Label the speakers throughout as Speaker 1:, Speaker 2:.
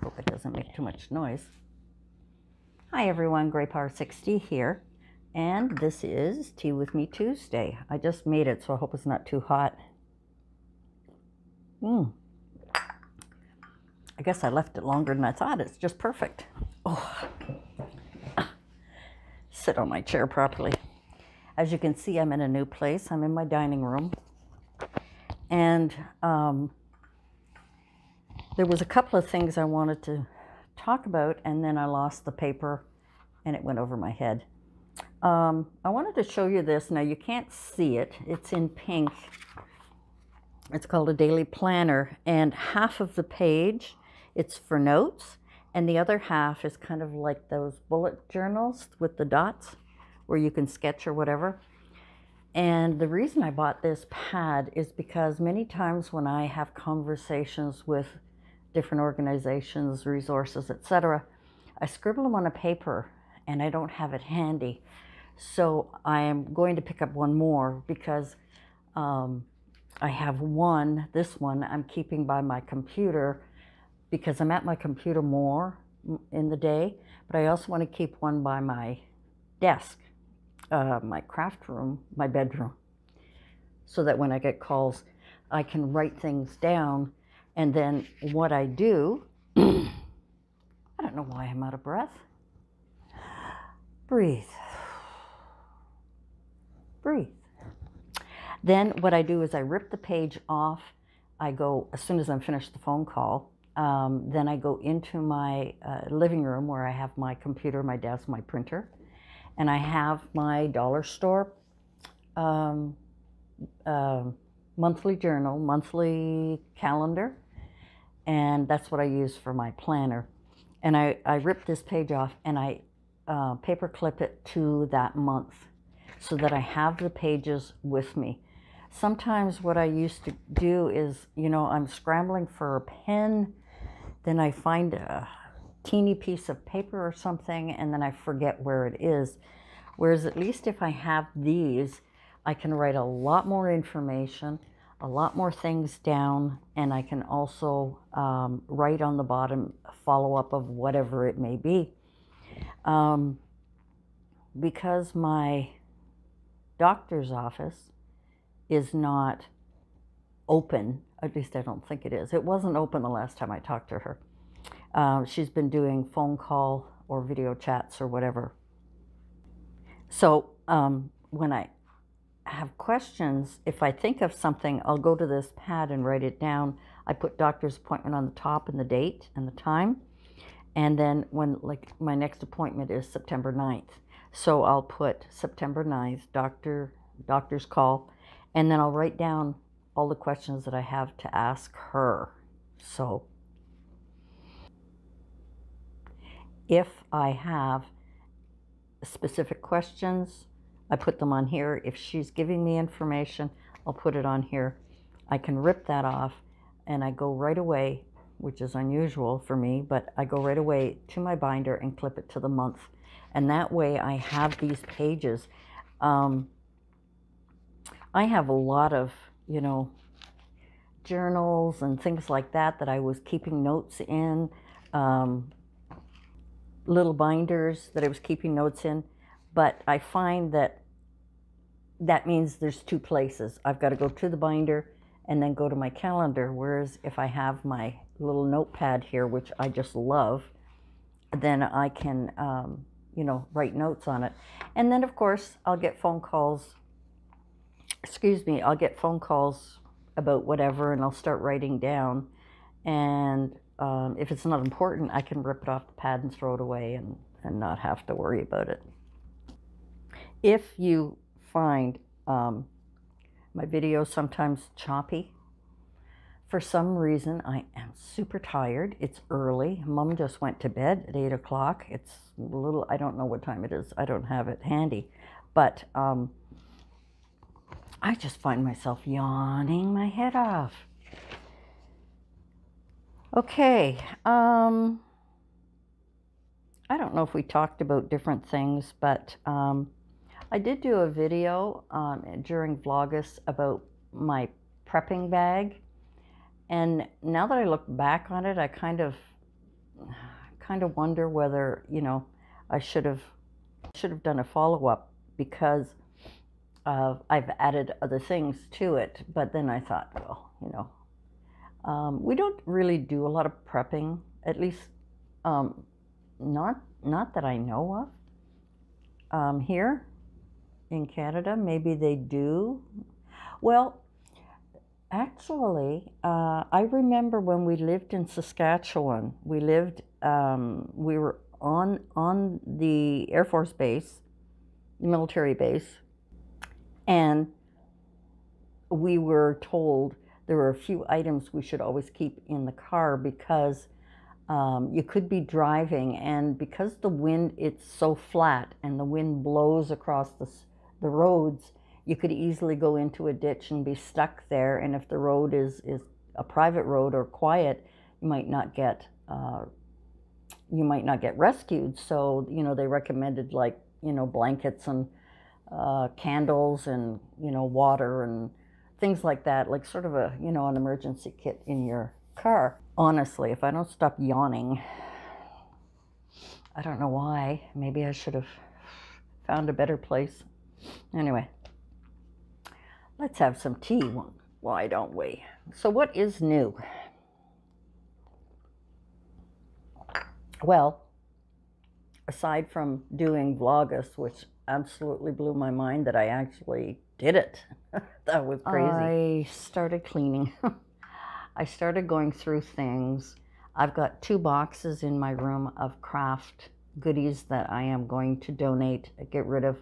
Speaker 1: Hope it doesn't make too much noise. Hi everyone, Grey Power 60 here, and this is Tea With Me Tuesday. I just made it, so I hope it's not too hot. I guess I left it longer than I thought. It's just perfect. Oh, sit on my chair properly. As you can see, I'm in a new place. I'm in my dining room, and there was a couple of things I wanted to talk about, and then I lost the paper and it went over my head. I wanted to show you this. Now you can't see it. It's in pink. It's called a daily planner, and half of the page it's for notes, and the other half is kind of like those bullet journals with the dots where you can sketch or whatever. And the reason I bought this pad is because many times when I have conversations with different organizations, resources, etc., I scribble them on a paper and I don't have it handy. So I am going to pick up one more because I have one, this one I'm keeping by my computer because I'm at my computer more in the day, but I also want to keep one by my desk, my craft room, my bedroom, so that when I get calls, I can write things down. And then what I do, I don't know why I'm out of breath. Breathe. Breathe. Then what I do is I rip the page off. I go, as soon as I'm finished the phone call, then I go into my living room where I have my computer, my desk, my printer, and I have my dollar store monthly journal, monthly calendar, and that's what I use for my planner. And I rip this page off and I paper clip it to that month so that I have the pages with me. Sometimes what I used to do is, you know, I'm scrambling for a pen, then I find a teeny piece of paper or something, and then I forget where it is. Whereas at least if I have these, I can write a lot more information, a lot more things down, and I can also write on the bottom a follow-up of whatever it may be. Because my doctor's office is not open, at least I don't think it is. It wasn't open the last time I talked to her. She's been doing phone call or video chats or whatever. So when I have questions, if I think of something, I'll go to this pad and write it down. I put doctor's appointment on the top and the date and the time. And then when, like, my next appointment is September 9th. So I'll put September 9th, doctor's call, and then I'll write down all the questions that I have to ask her. So if I have specific questions, I put them on here. If she's giving me information, I'll put it on here. I can rip that off and I go right away, which is unusual for me, but I go right away to my binder and clip it to the month. And that way I have these pages. I have a lot of, you know, journals and things like that that I was keeping notes in, little binders that I was keeping notes in, but I find that that means there's two places. I've got to go to the binder and then go to my calendar, whereas if I have my little notepad here, which I just love, then I can, you know, write notes on it. And then, of course, I'll get phone calls, I'll get phone calls about whatever, and I'll start writing down. And if it's not important, I can rip it off the pad and throw it away and not have to worry about it. If you find my videos sometimes choppy, for some reason I am super tired. It's early. Mom just went to bed at 8 o'clock. It's a little, I don't know what time it is. I don't have it handy. But I just find myself yawning my head off. Okay, I don't know if we talked about different things, but I did do a video during Vlogmas about my prepping bag. And now that I look back on it, I kind of wonder whether, you know, I should have done a follow-up, because I've added other things to it. But then I thought, well, you know, we don't really do a lot of prepping, at least not that I know of. Here in Canada, maybe they do. Well, actually, I remember when we lived in Saskatchewan, we were on the Air Force base, the military base, and we were told there were a few items we should always keep in the car, because you could be driving, and because the wind, it's so flat and the wind blows across the roads, you could easily go into a ditch and be stuck there. And if the road is a private road or quiet, you might not get rescued. So, you know, they recommended, like, you know, blankets and candles and, you know, water and things like that, like sort of a, you know, an emergency kit in your car. Honestly, if I don't stop yawning, I don't know why. Maybe I should have found a better place. Anyway, let's have some tea. Why don't we? So what is new? Well, aside from doing Vlogmas, which absolutely blew my mind that I actually did it. That was crazy. I started cleaning. I started going through things. I've got 2 boxes in my room of craft goodies that I am going to donate, get rid of.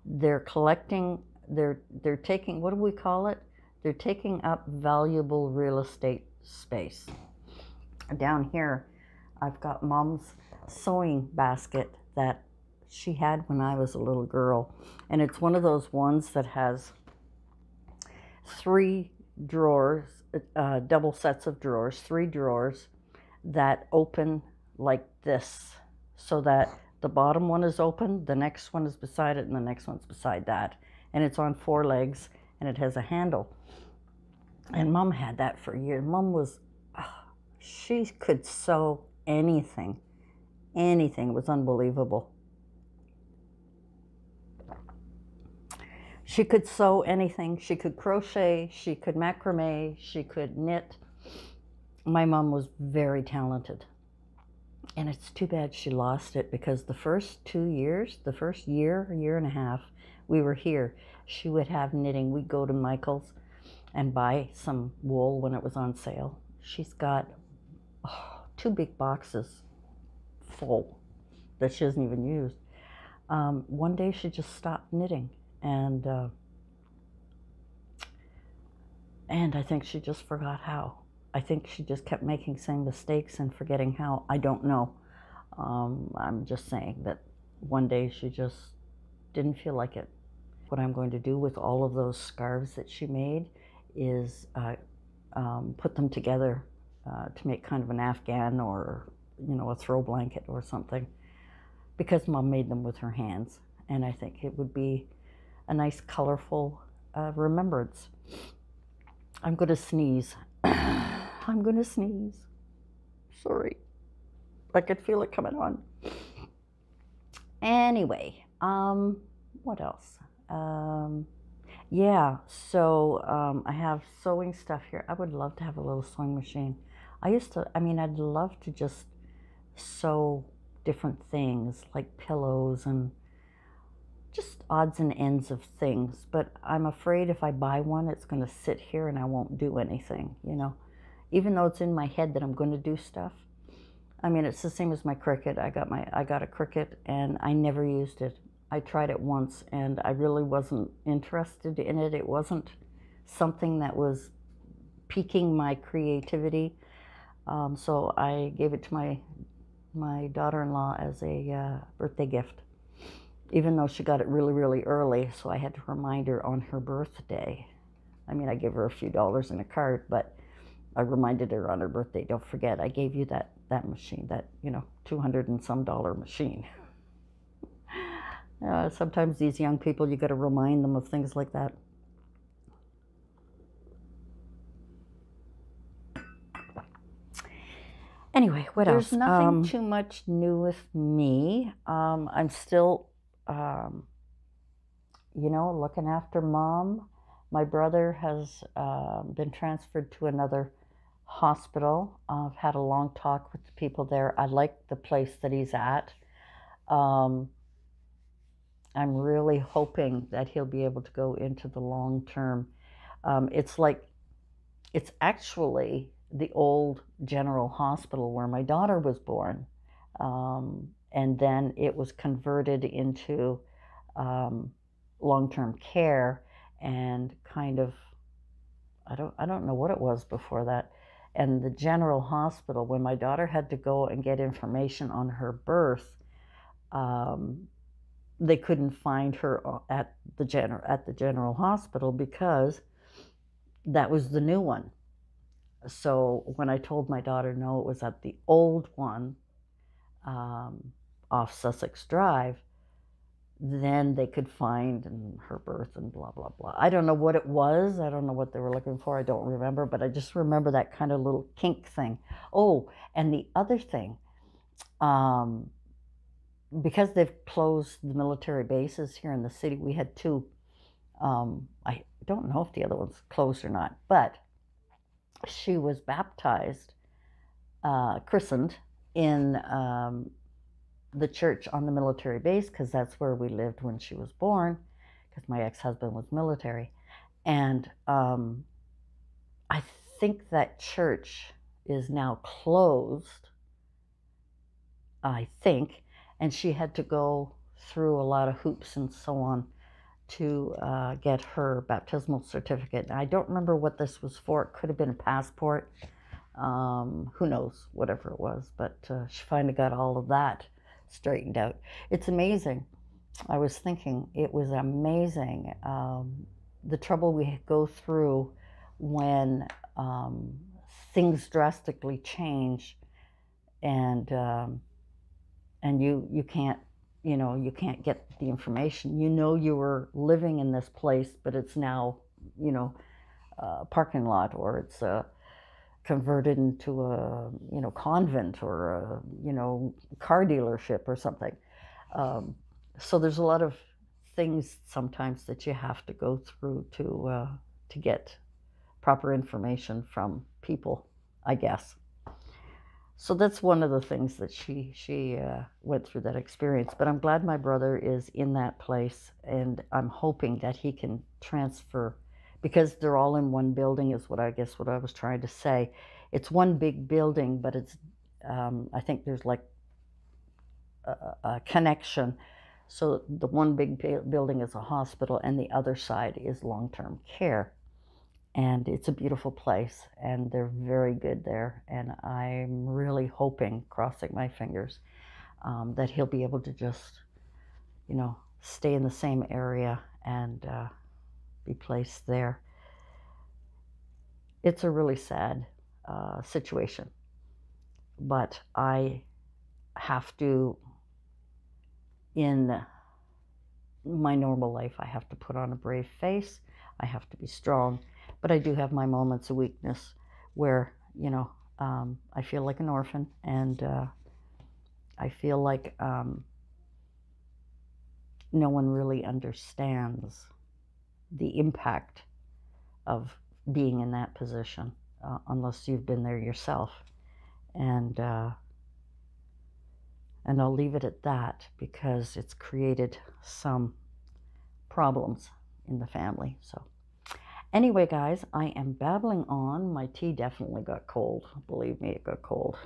Speaker 1: They're collecting, they're taking, what do we call it? They're taking up valuable real estate space. Down here, I've got Mom's sewing basket that she had when I was a little girl. And it's one of those ones that has 3 drawers, double sets of drawers, 3 drawers that open like this, so that the bottom one is open, the next one is beside it, and the next one's beside that. And it's on 4 legs, and it has a handle. And Mom had that for years. Mom was, she could sew anything. Anything. It was unbelievable. She could sew anything. She could crochet, she could macrame, she could knit. My mom was very talented. And it's too bad she lost it, because the first 2 years, the first year and a half we were here, she would have knitting. We'd go to Michael's and buy some wool when it was on sale. She's got 2 big boxes full that she hasn't even used. One day she just stopped knitting, and I think she just forgot how. I think she just kept making same mistakes and forgetting how. I don't know. I'm just saying that one day she just didn't feel like it. What I'm going to do with all of those scarves that she made is put them together to make kind of an Afghan, or, you know, a throw blanket or something, because Mom made them with her hands, and I think it would be a nice, colorful remembrance. I'm going to sneeze. I'm going to sneeze. Sorry. I could feel it coming on. Anyway, what else? Yeah, so I have sewing stuff here. I would love to have a little sewing machine. I'd love to just sew different things, like pillows and just odds and ends of things. But I'm afraid if I buy one, it's going to sit here and I won't do anything, you know. Even though it's in my head that I'm going to do stuff. I mean, it's the same as my Cricut. I got a Cricut and I never used it. I tried it once and I really wasn't interested in it. It wasn't something that was piquing my creativity. So I gave it to my daughter-in-law as a birthday gift, even though she got it really, really early. So I had to remind her on her birthday. I mean, I gave her a few dollars in a card, but I reminded her on her birthday, don't forget, I gave you that machine, that, you know, $200 and some machine. Sometimes these young people, you got to remind them of things like that. Anyway, what else?
Speaker 2: There's nothing too much new with me.
Speaker 1: I'm still, looking after Mom. My brother has been transferred to another hospital. I've had a long talk with the people there. I like the place that he's at. I'm really hoping that he'll be able to go into the long term. It's actually the old general hospital where my daughter was born. And then it was converted into long-term care, and kind of, I don't know what it was before that. And the general hospital, when my daughter had to go and get information on her birth, they couldn't find her at the general hospital because that was the new one. So when I told my daughter no, it was at the old one off Sussex Drive, then they could find her birth and blah, blah, blah. I don't know what it was. I don't know what they were looking for. I don't remember, but I just remember that kind of little kink thing. Oh, and the other thing, because they've closed the military bases here in the city, we had two. I don't know if the other one's closed or not, but she was baptized, christened in the church on the military base, because that's where we lived when she was born, because my ex-husband was military. And I think that church is now closed, I think, and she had to go through a lot of hoops and so on to get her baptismal certificate. I don't remember what this was for. It could have been a passport. Who knows, whatever it was. But she finally got all of that straightened out. It's amazing. I was thinking it was amazing the trouble we go through when things drastically change, and you can't you can't get the information. You were living in this place, but it's now a parking lot, or it's converted into a convent, or a car dealership or something. So there's a lot of things sometimes that you have to go through to get proper information from people, I guess. So that's one of the things that she went through that experience. But I'm glad my brother is in that place, and I'm hoping that he can transfer, because they're all in one building, is what I was trying to say. It's one big building, but it's I think there's like a connection. So the one big building is a hospital, and the other side is long-term care. And it's a beautiful place, and they're very good there. And I'm really hoping, crossing my fingers, that he'll be able to just, stay in the same area and be placed there. It's a really sad situation, but I have to, in my normal life, I have to put on a brave face. I have to be strong. But I do have my moments of weakness where, I feel like an orphan, and I feel like no one really understands the impact of being in that position unless you've been there yourself. And I'll leave it at that, because it's created some problems in the family. So anyway, guys, I am babbling on. My tea definitely got cold. Believe me, it got cold.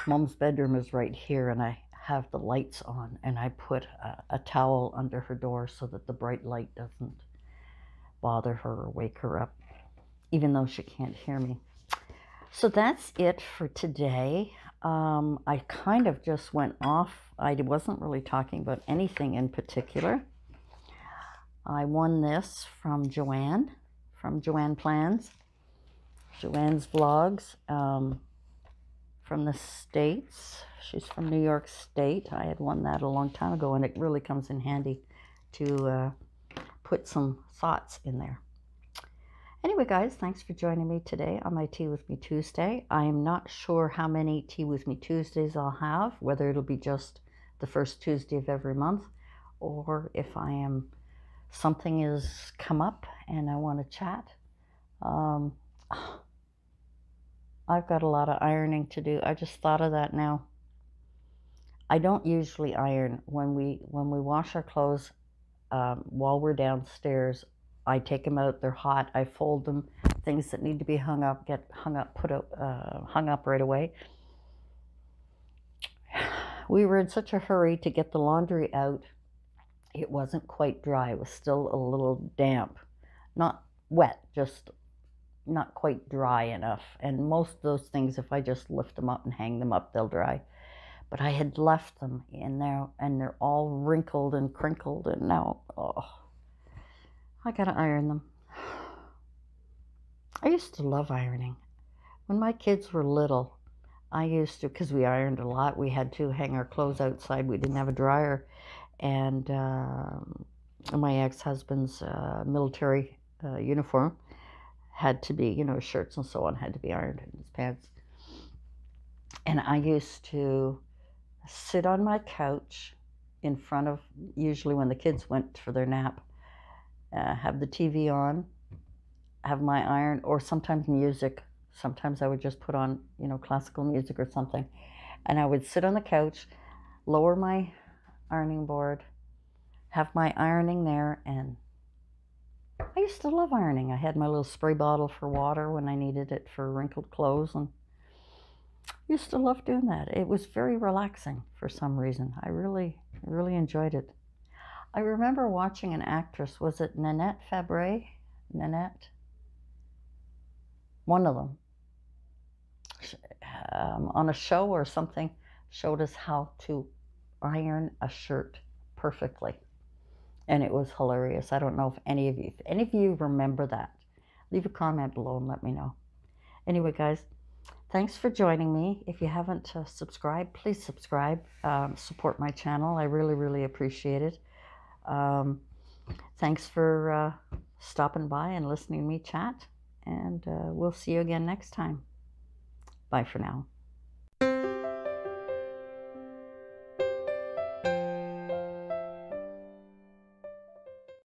Speaker 1: Mom's bedroom is right here, and I have the lights on, and I put a towel under her door so that the bright light doesn't bother her or wake her up, even though she can't hear me. So that's it for today. I kind of just went off. I wasn't really talking about anything in particular. I won this from Joanne Plans, Joanne's Vlogs, from the States. She's from New York State. I had won that a long time ago, and it really comes in handy to put some thoughts in there. Anyway, guys, thanks for joining me today on my Tea With Me Tuesday. I am not sure how many Tea With Me Tuesdays I'll have, whether it'll be just the first Tuesday of every month, or if something has come up and I want to chat. I've got a lot of ironing to do. I just thought of that now. I don't usually iron. When we wash our clothes while we're downstairs, I take them out. They're hot. I fold them. Things that need to be hung up get hung up, hung up right away. We were in such a hurry to get the laundry out. It wasn't quite dry. It was still a little damp, not wet, just not quite dry enough. And most of those things, if I just lift them up and hang them up, they'll dry. But I had left them in there, and they're all wrinkled and crinkled, and now, I gotta iron them. I used to love ironing. When my kids were little, I used to, because we ironed a lot, we had to hang our clothes outside. We didn't have a dryer. And my ex-husband's military uniform had to be, shirts and so on had to be ironed, in his pants. And I used to sit on my couch in front of, usually when the kids went for their nap, have the TV on, have my iron, or sometimes music. Sometimes I would just put on, classical music or something. And I would sit on the couch, lower my ironing board, have my ironing there, and I used to love ironing. I had my little spray bottle for water when I needed it for wrinkled clothes, and used to love doing that. It was very relaxing for some reason. I really, really enjoyed it. I remember watching an actress, was it Nanette Fabre? Nanette? One of them. On a show or something, showed us how to iron a shirt perfectly. And it was hilarious. I don't know if any of you remember that. Leave a comment below and let me know. Anyway, guys, thanks for joining me. If you haven't subscribed, please subscribe. Support my channel. I really, really appreciate it. Thanks for stopping by and listening to me chat. And we'll see you again next time. Bye for now.